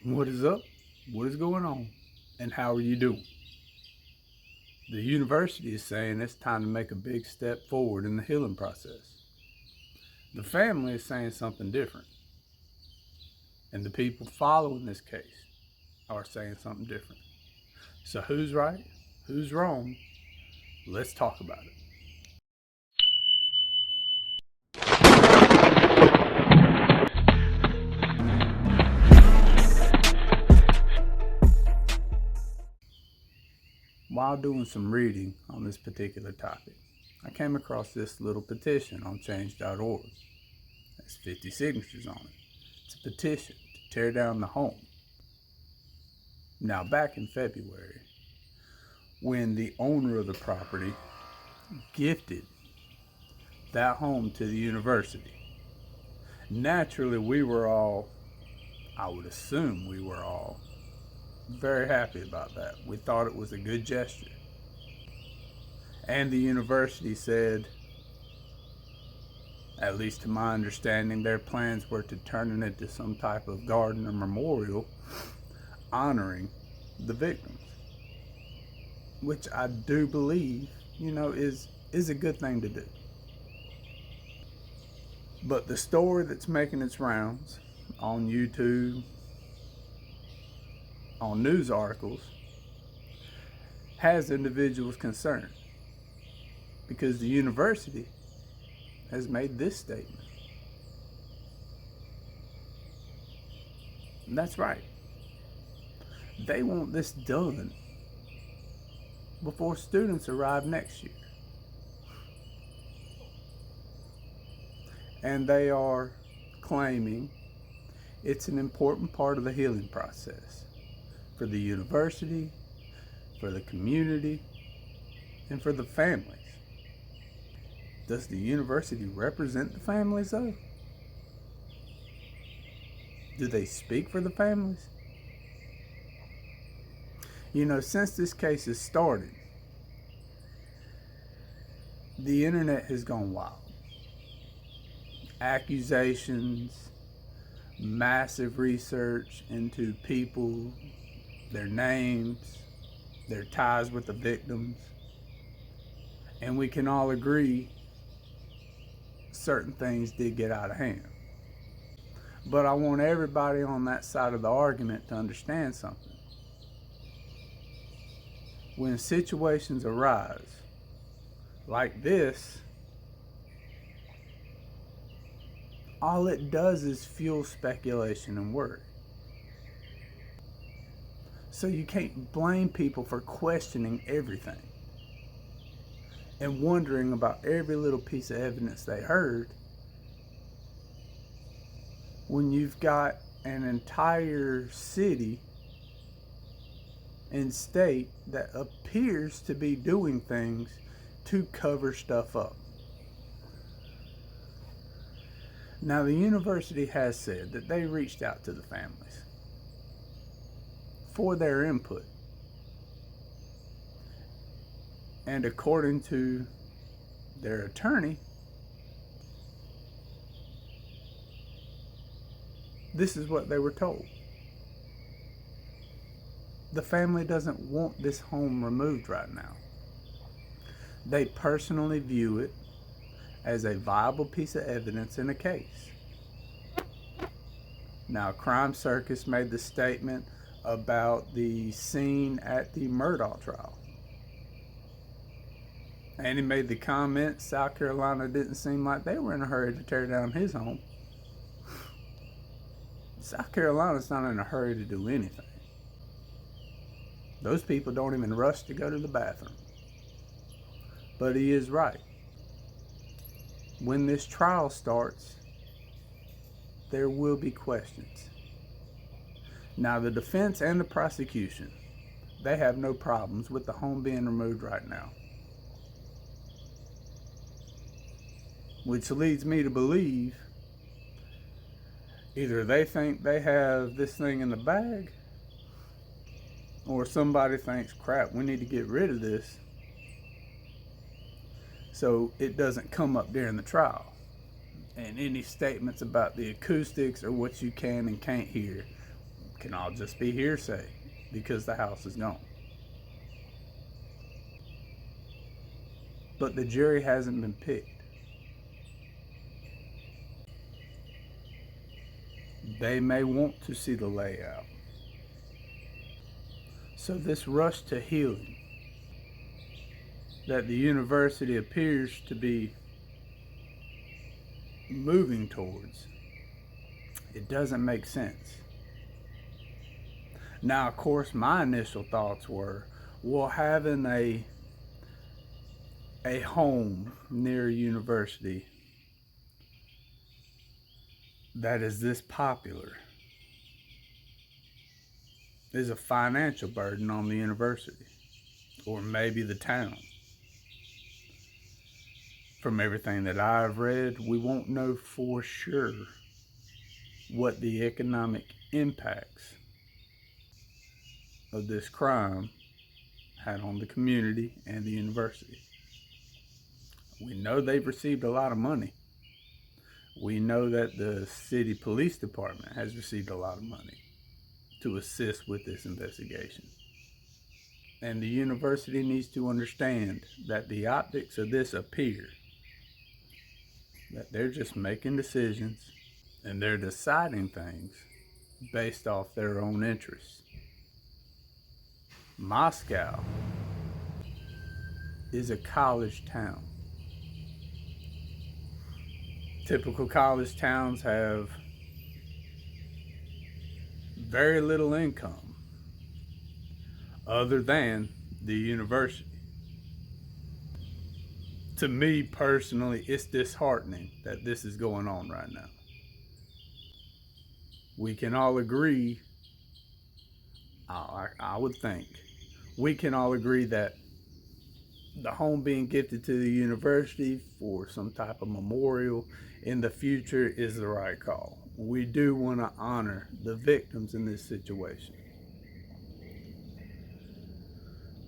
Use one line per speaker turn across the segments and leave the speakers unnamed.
What is up? What is going on? And how are you doing? The university is saying it's time to make a big step forward in the healing process. The family is saying something different. And the people following this case are saying something different. So who's right? Who's wrong? Let's talk about it. While doing some reading on this particular topic, I came across this little petition on change.org. There's 50 signatures on it. It's a petition to tear down the home. Now, back in February, when the owner of the property gifted that home to the university, naturally we were all, I would assume we were all, very happy about that. We thought it was a good gesture. And the university said, at least to my understanding, their plans were to turn it into some type of garden or memorial honoring the victims, which I do believe, is a good thing to do. But the story that's making its rounds on YouTube, on news articles, has individuals concerned because the university has made this statement. And that's right. They want this done before students arrive next year. And they are claiming it's an important part of the healing process for the university, for the community, and for the families. Does the university represent the families though? Do they speak for the families? Since this case has started, the internet has gone wild. Accusations, massive research into people, their names, their ties with the victims, and we can all agree certain things did get out of hand. But I want everybody on that side of the argument to understand something. When situations arise like this, all it does is fuel speculation and worry. So you can't blame people for questioning everything and wondering about every little piece of evidence they heard when you've got an entire city and state that appears to be doing things to cover stuff up. Now, the university has said that they reached out to the families for their input. And according to their attorney, this is what they were told. The family doesn't want this home removed right now. They personally view it as a viable piece of evidence in a case. Now, Crime Circus made the statement about the scene at the Murdaugh trial. And he made the comment, South Carolina didn't seem like they were in a hurry to tear down his home. South Carolina's not in a hurry to do anything. Those people don't even rush to go to the bathroom. But he is right. When this trial starts, there will be questions. Now, the defense and the prosecution, they have no problems with the home being removed right now. Which leads me to believe either they think they have this thing in the bag, or somebody thinks, crap, we need to get rid of this so it doesn't come up during the trial. And any statements about the acoustics or what you can and can't hear can all just be hearsay because the house is gone. But the jury hasn't been picked. They may want to see the layout. So this rush to healing that the university appears to be moving towards, it doesn't make sense. Now, of course, my initial thoughts were, well, having a home near a university that is this popular is a financial burden on the university, or maybe the town. From everything that I've read, we won't know for sure what the economic impacts of this crime had on the community and the university. We know they've received a lot of money. We know that the city police department has received a lot of money to assist with this investigation. And the university needs to understand that the optics of this appear that they're just making decisions and they're deciding things based off their own interests. Moscow is a college town. Typical college towns have very little income other than the university. To me personally, it's disheartening that this is going on right now. We can all agree, I would think, we can all agree that the home being gifted to the university for some type of memorial in the future is the right call. We do want to honor the victims in this situation.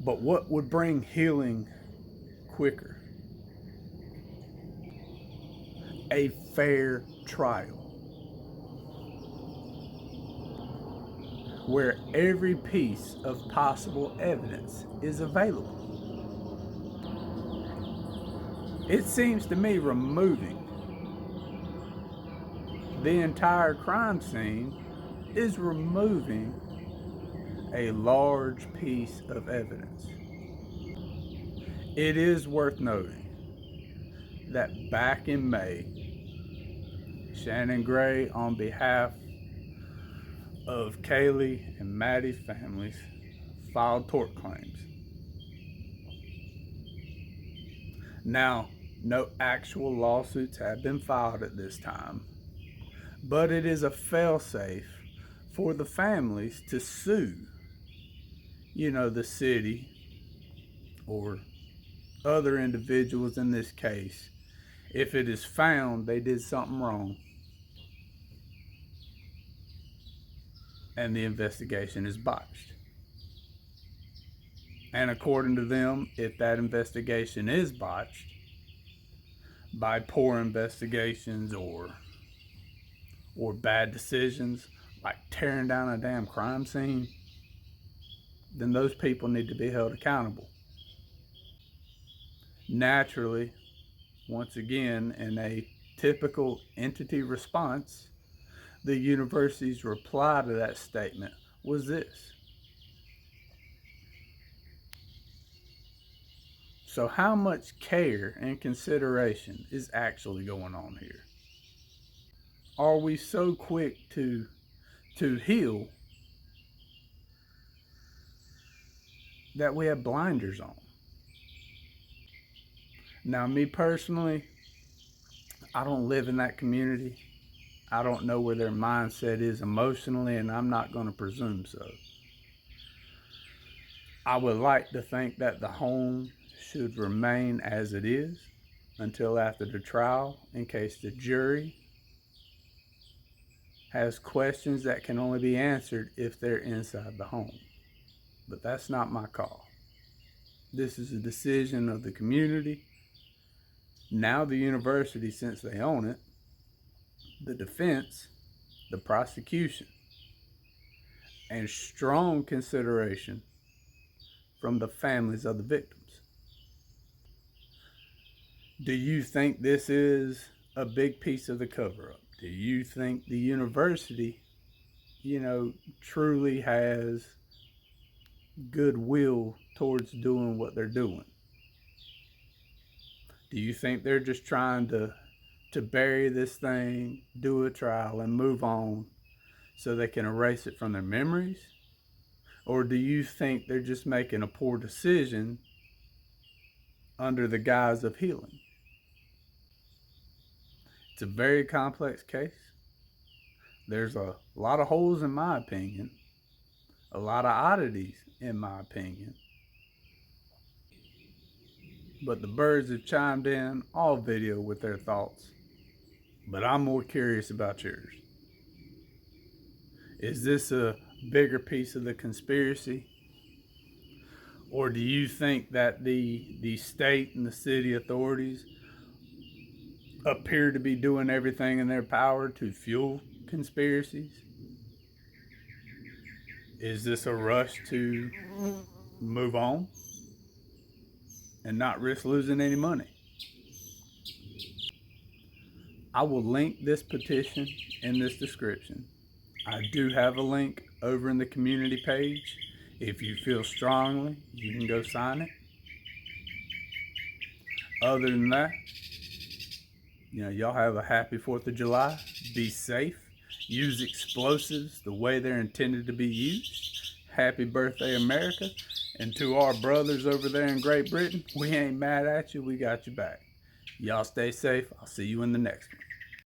But what would bring healing quicker? A fair trial where every piece of possible evidence is available. It seems to me removing the entire crime scene is removing a large piece of evidence. It is worth noting that back in May, Shannon Gray, on behalf of Kaylee and Maddie's families, filed tort claims. Now, no actual lawsuits have been filed at this time, but it is a failsafe for the families to sue, the city or other individuals in this case, if it is found they did something wrong and the investigation is botched. And according to them, if that investigation is botched by poor investigations or bad decisions, like tearing down a damn crime scene, then those people need to be held accountable. Naturally, once again, in a typical entity response, the university's reply to that statement was this. So how much care and consideration is actually going on here? Are we so quick to heal that we have blinders on? Now, me personally, I don't live in that community. I don't know where their mindset is emotionally, and I'm not going to presume so. I would like to think that the home should remain as it is until after the trial, in case the jury has questions that can only be answered if they're inside the home. But that's not my call. This is a decision of the community. Now the university, since they own it, the defense, the prosecution, and strong consideration from the families of the victims. Do you think this is a big piece of the cover-up? Do you think the university, truly has goodwill towards doing what they're doing? Do you think they're just trying to bury this thing, do a trial, and move on so they can erase it from their memories? Or do you think they're just making a poor decision under the guise of healing? It's a very complex case. There's a lot of holes in my opinion, a lot of oddities in my opinion. But the birds have chimed in all video with their thoughts. But I'm more curious about yours. Is this a bigger piece of the conspiracy? Or do you think that the state and the city authorities appear to be doing everything in their power to fuel conspiracies? Is this a rush to move on and not risk losing any money? I will link this petition in this description. I do have a link over in the community page. If you feel strongly, you can go sign it. Other than that, y'all have a happy 4th of July. Be safe. Use explosives the way they're intended to be used. Happy birthday, America. And to our brothers over there in Great Britain, we ain't mad at you. We got you back. Y'all stay safe. I'll see you in the next one.